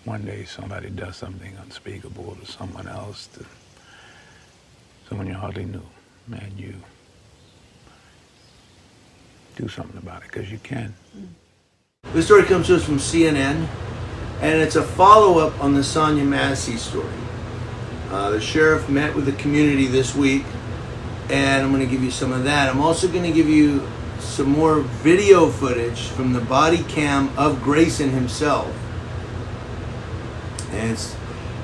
one day somebody does something unspeakable to someone else, to someone you hardly knew, and you do something about it, because you can. This story comes to us from CNN, and it's a follow-up on the Sonya Massey story. The sheriff met with the community this week, and I'm going to give you some of that. I'm also going to give you some more video footage from the body cam of Grayson himself. And it's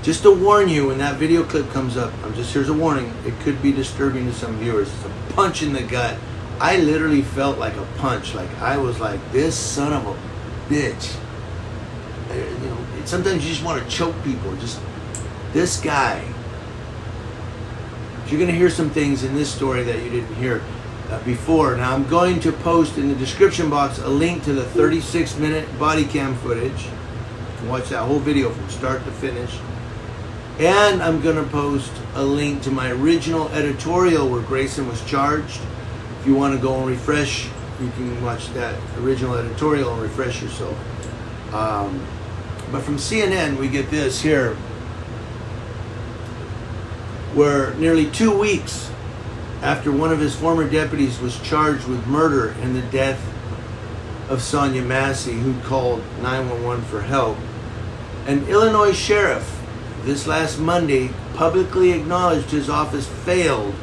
just to warn you, when that video clip comes up, here's a warning, it could be disturbing to some viewers. It's a punch in the gut. I literally felt like a punch. Like, I was like, this son of a bitch. You know, sometimes you just want to choke people. Just, this guy. You're going to hear some things in this story that you didn't hear before. Now, I'm going to post in the description box a link to the 36-minute body cam footage. You can watch that whole video from start to finish. And I'm going to post a link to my original editorial where Grayson was charged. If you want to go and refresh, you can watch that original editorial and refresh yourself. But from CNN, we get this here, where nearly 2 weeks after one of his former deputies was charged with murder in the death of Sonya Massey, who called 911 for help, an Illinois sheriff this last Monday publicly acknowledged his office failed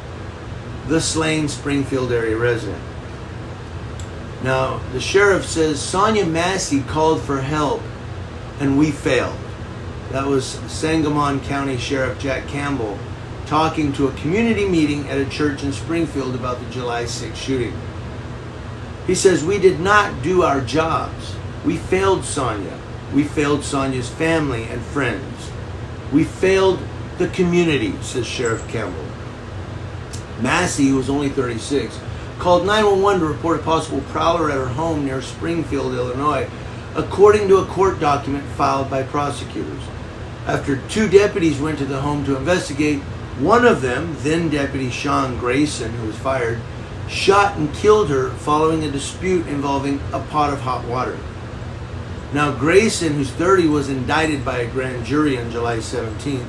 the slain Springfield area resident. Now, the sheriff says Sonya Massey called for help and we failed. That was Sangamon County Sheriff Jack Campbell talking to a community meeting at a church in Springfield about the July 6th shooting. He says, we did not do our jobs. We failed Sonya. We failed Sonya's family and friends. We failed the community, says Sheriff Campbell. Massey, who was only 36, called 911 to report a possible prowler at her home near Springfield, Illinois, according to a court document filed by prosecutors. After 2 deputies went to the home to investigate, one of them, then Deputy Sean Grayson, who was fired, shot and killed her following a dispute involving a pot of hot water. Now, Grayson, who's 30, was indicted by a grand jury on July 17th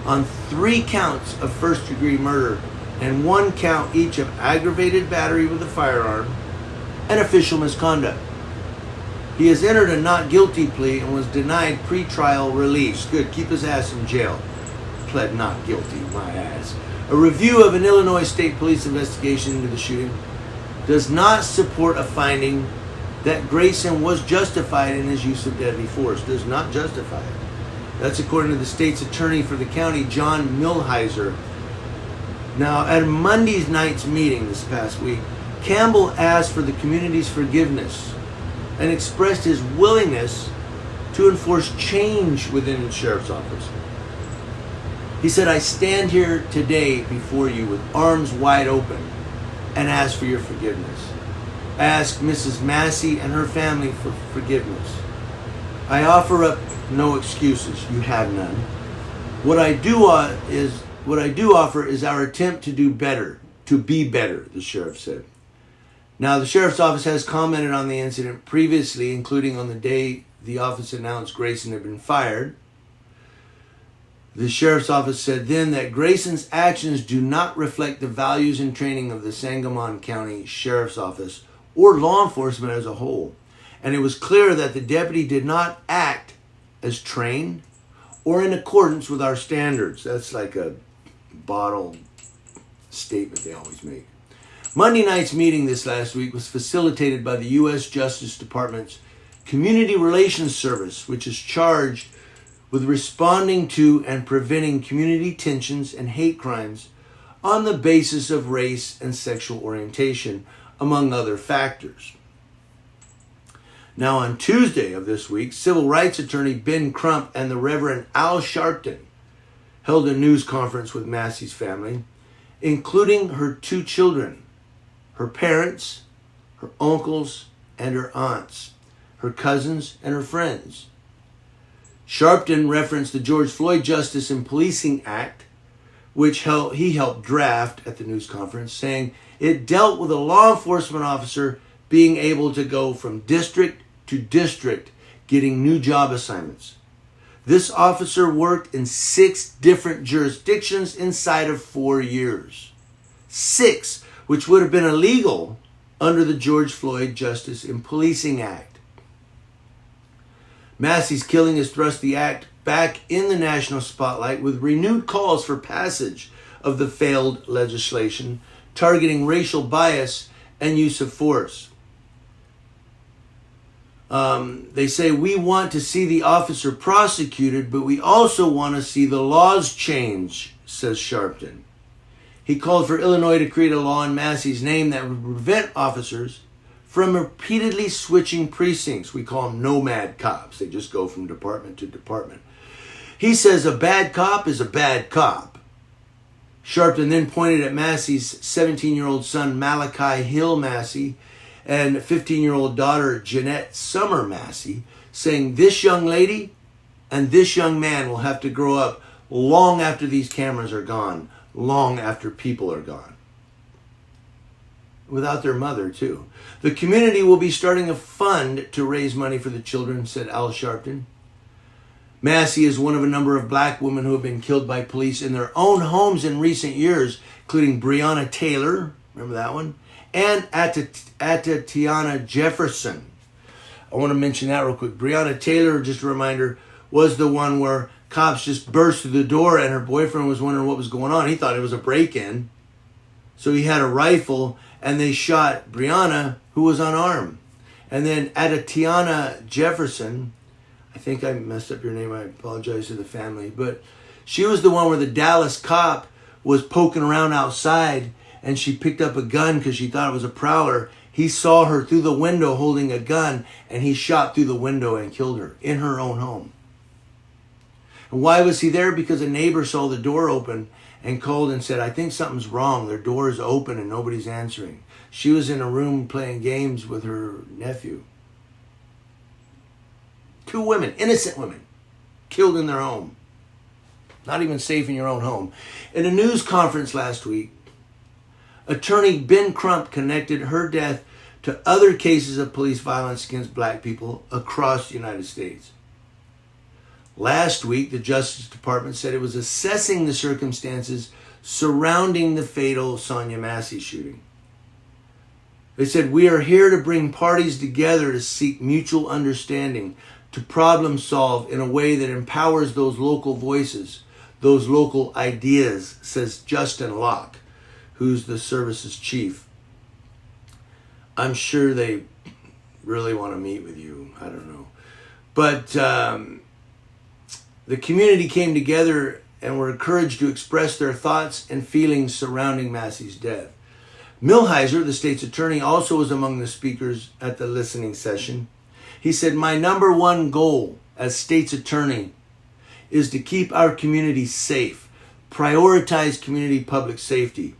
on 3 counts of first-degree murder and 1 count each of aggravated battery with a firearm and official misconduct. He has entered a not guilty plea and was denied pretrial release. Good, keep his ass in jail. Pled not guilty, my ass. A review of an Illinois State Police investigation into the shooting does not support a finding that Grayson was justified in his use of deadly force. Does not justify it. That's according to the state's attorney for the county, John Milheiser. Now, at Monday's night's meeting this past week, Campbell asked for the community's forgiveness and expressed his willingness to enforce change within the sheriff's office. He said, I stand here today before you with arms wide open and ask for your forgiveness. I ask Mrs. Massey and her family for forgiveness. I offer up no excuses. You have none. What I do offer is our attempt to do better, to be better, the sheriff said. Now, the sheriff's office has commented on the incident previously, including on the day the office announced Grayson had been fired. The sheriff's office said then that Grayson's actions do not reflect the values and training of the Sangamon County Sheriff's Office or law enforcement as a whole. And it was clear that the deputy did not act as trained or in accordance with our standards. That's like a bottled statement they always make. Monday night's meeting this last week was facilitated by the U.S. Justice Department's Community Relations Service, which is charged with responding to and preventing community tensions and hate crimes on the basis of race and sexual orientation, among other factors. Now, on Tuesday of this week, civil rights attorney Ben Crump and the Reverend Al Sharpton held a news conference with Massey's family, including her 2 children, her parents, her uncles, and her aunts, her cousins, and her friends. Sharpton referenced the George Floyd Justice and Policing Act, which he helped draft at the news conference, saying it dealt with a law enforcement officer being able to go from district to district getting new job assignments. This officer worked in 6 different jurisdictions inside of 4 years. 6, which would have been illegal under the George Floyd Justice in Policing Act. Massey's killing has thrust the act back in the national spotlight with renewed calls for passage of the failed legislation targeting racial bias and use of force. They say, we want to see the officer prosecuted, but we also want to see the laws change, says Sharpton. He called for Illinois to create a law in Massey's name that would prevent officers from repeatedly switching precincts. We call them nomad cops. They just go from department to department. He says a bad cop is a bad cop. Sharpton then pointed at Massey's 17-year-old son, Malachi Hill Massey, and 15-year-old daughter, Jeanette Summer Massey, saying this young lady and this young man will have to grow up long after these cameras are gone, long after people are gone. Without their mother, too. The community will be starting a fund to raise money for the children, said Al Sharpton. Massey is one of a number of black women who have been killed by police in their own homes in recent years, including Breonna Taylor, remember that one? And Tiana Jefferson. I want to mention that real quick. Breonna Taylor, just a reminder, was the one where cops just burst through the door and her boyfriend was wondering what was going on. He thought it was a break-in. So he had a rifle and they shot Breonna, who was unarmed. And then Tiana Jefferson, I think I messed up your name, I apologize to the family, but she was the one where the Dallas cop was poking around outside and she picked up a gun because she thought it was a prowler. He saw her through the window holding a gun and he shot through the window and killed her in her own home. And why was he there? Because a neighbor saw the door open and called and said, I think something's wrong. Their door is open and nobody's answering. She was in a room playing games with her nephew. 2 women, innocent women, killed in their home. Not even safe in your own home. In a news conference last week, attorney Ben Crump connected her death to other cases of police violence against black people across the United States. Last week, the Justice Department said it was assessing the circumstances surrounding the fatal Sonya Massey shooting. They said, we are here to bring parties together to seek mutual understanding, to problem solve in a way that empowers those local voices, those local ideas, says Justin Locke, who's the service's chief. I'm sure they really want to meet with you. I don't know. But the community came together and were encouraged to express their thoughts and feelings surrounding Massey's death. Millhiser, the state's attorney, also was among the speakers at the listening session. He said, my number one goal as state's attorney is to keep our community safe, prioritize community public safety.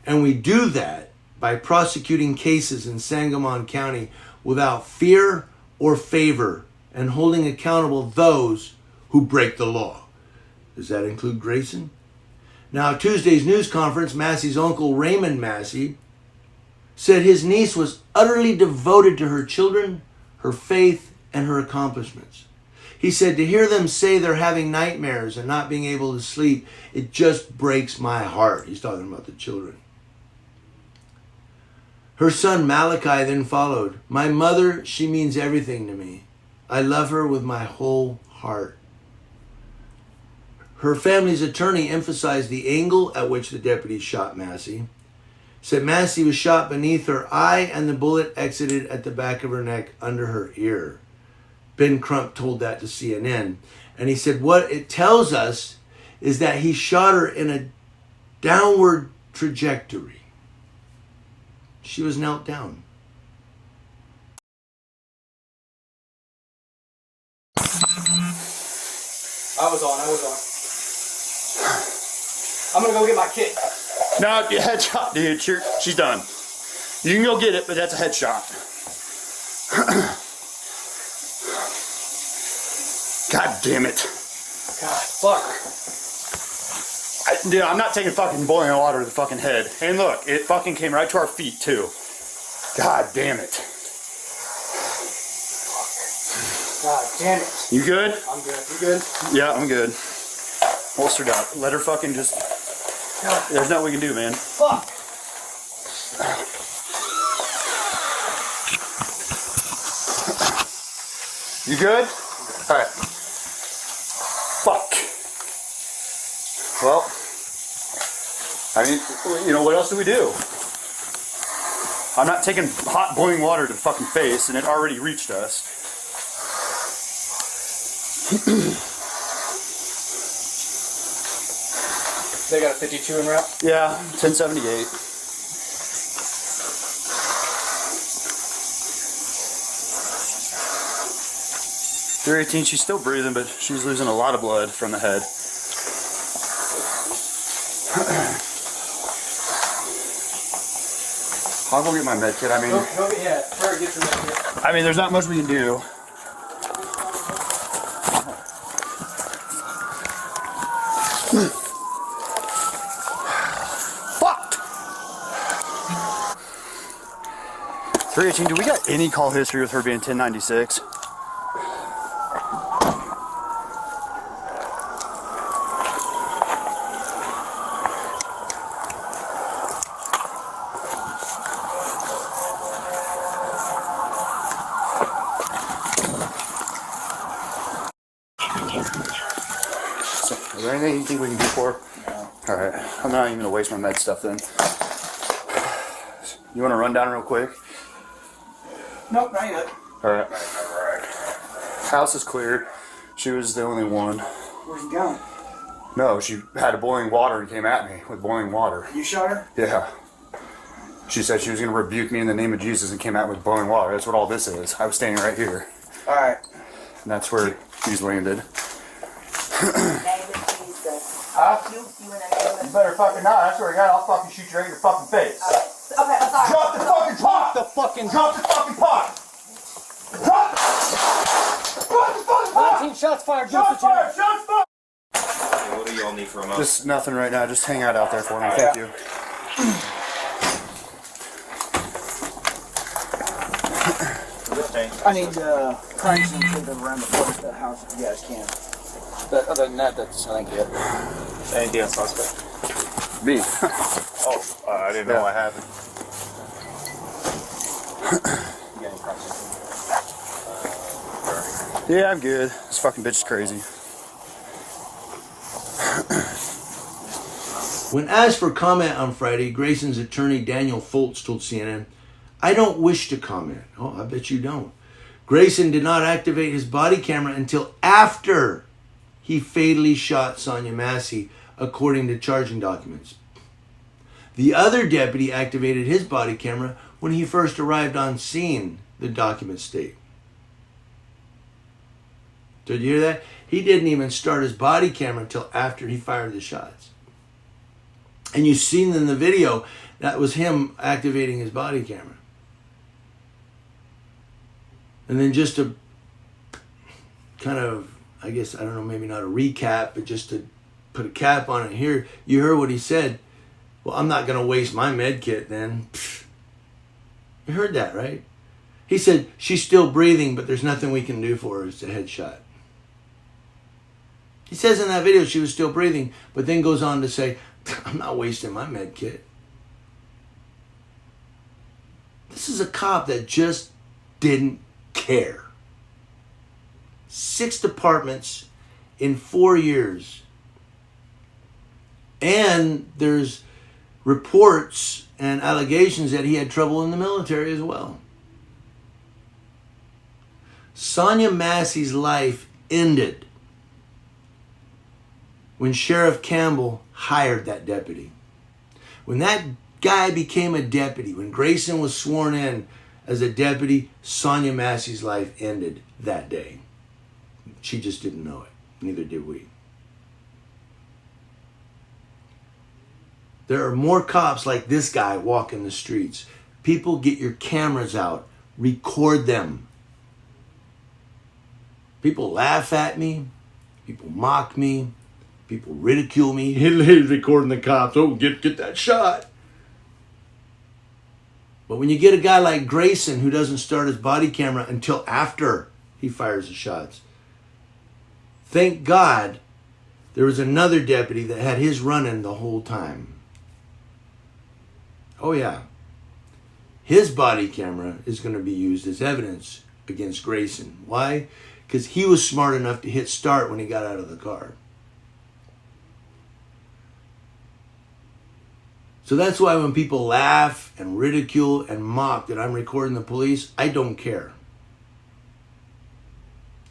And we do that by prosecuting cases in Sangamon County without fear or favor and holding accountable those who break the law. Does that include Grayson? Now, Tuesday's news conference, Massey's uncle Raymond Massey said his niece was utterly devoted to her children, her faith, and her accomplishments. He said, to hear them say they're having nightmares and not being able to sleep, it just breaks my heart. He's talking about the children. Her son Malachi then followed. My mother, she means everything to me. I love her with my whole heart. Her family's attorney emphasized the angle at which the deputy shot Massey. Said Massey was shot beneath her eye and the bullet exited at the back of her neck under her ear. Ben Crump told that to CNN. And he said what it tells us is that he shot her in a downward trajectory. She was knelt down. I was on. I'm gonna go get my kit. No, headshot, dude. She's done. You can go get it, but that's a headshot. God damn it. God, fuck. Dude, I'm not taking fucking boiling water to the fucking head. And look, it fucking came right to our feet, too. God damn it. God Damn it. You good? I'm good. You good? Yeah, I'm good. Holstered up. Let her fucking just... There's nothing we can do, man. Fuck. You good? Alright. Fuck. Well, I mean, you know, what else do we do? I'm not taking hot boiling water to the fucking face, and it already reached us. They got a 52 in route? Yeah, 1078. .318, she's still breathing, but she's losing a lot of blood from the head. I'll go get my med kit. I mean, Yeah, Bird, get your med kit. I mean, there's not much we can do. Fuck! 318, do we got any call history with her being 1096? Is there anything you think we can do for her? No. Alright, I'm not even gonna waste my med stuff then. You wanna run down real quick? Nope, not yet. Alright. House is clear. She was the only one. Where's he going? No, she had a boiling water and came at me with boiling water. You shot her? Yeah. She said she was gonna rebuke me in the name of Jesus and came out with boiling water. That's what all this is. I was standing right here. Alright. And that's where he's landed. You better fucking not. I swear to God, I'll fucking shoot you right in your fucking face. Okay, I'm sorry. Drop the fucking pot! Drop the fucking pot! Drop the fucking pot! 19 shots fired. Shots fired! Shots fired! Okay, what do y'all need from us? Just nothing right now. Just hang out there for me. Thank you. I need cranks and shit around the house if you guys can. But other than that, that's I think it. Anything else suspect? Me. Oh, I didn't know what happened. You got any questions? Yeah, I'm good. This fucking bitch is crazy. When asked for comment on Friday, Grayson's attorney Daniel Foltz told CNN, "I don't wish to comment." Oh, I bet you don't. Grayson did not activate his body camera until after he fatally shot Sonya Massey, according to charging documents. The other deputy activated his body camera when he first arrived on scene, the documents state. Did you hear that? He didn't even start his body camera until after he fired the shots. And you've seen in the video, that was him activating his body camera. And then just to kind of, I guess, I don't know, maybe not a recap, but just to put a cap on it here, you heard what he said. Well, I'm not going to waste my med kit then. Pfft. You heard that, right? He said, she's still breathing, but there's nothing we can do for her. It's a headshot. He says in that video she was still breathing, but then goes on to say, I'm not wasting my med kit. This is a cop that just didn't care. 6 departments in 4 years. And there's reports and allegations that he had trouble in the military as well. Sonya Massey's life ended when Sheriff Campbell hired that deputy. When that guy became a deputy, when Grayson was sworn in as a deputy, Sonya Massey's life ended that day. She just didn't know it. Neither did we. There are more cops like this guy walking the streets. People, get your cameras out. Record them. People laugh at me. People mock me. People ridicule me. He's recording the cops. Oh, get that shot. But when you get a guy like Grayson who doesn't start his body camera until after he fires the shots, Thank God there was another deputy that had his running the whole time. Oh yeah. His body camera is going to be used as evidence against Grayson. Why? Because he was smart enough to hit start when he got out of the car. So that's why when people laugh and ridicule and mock that I'm recording the police, I don't care.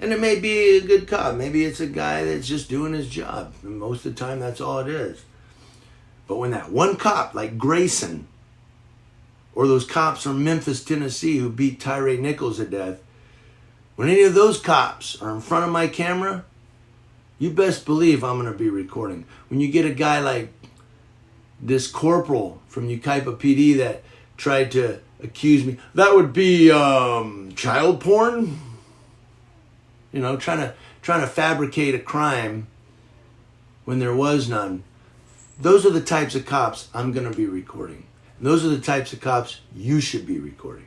And it may be a good cop. Maybe it's a guy that's just doing his job. And most of the time, that's all it is. But when that one cop like Grayson, or those cops from Memphis, Tennessee who beat Tyree Nichols to death, when any of those cops are in front of my camera, you best believe I'm going to be recording. When you get a guy like this corporal from Yucaipa PD that tried to accuse me, that would be child porn? You know, trying to fabricate a crime when there was none. Those are the types of cops I'm going to be recording. And those are the types of cops you should be recording.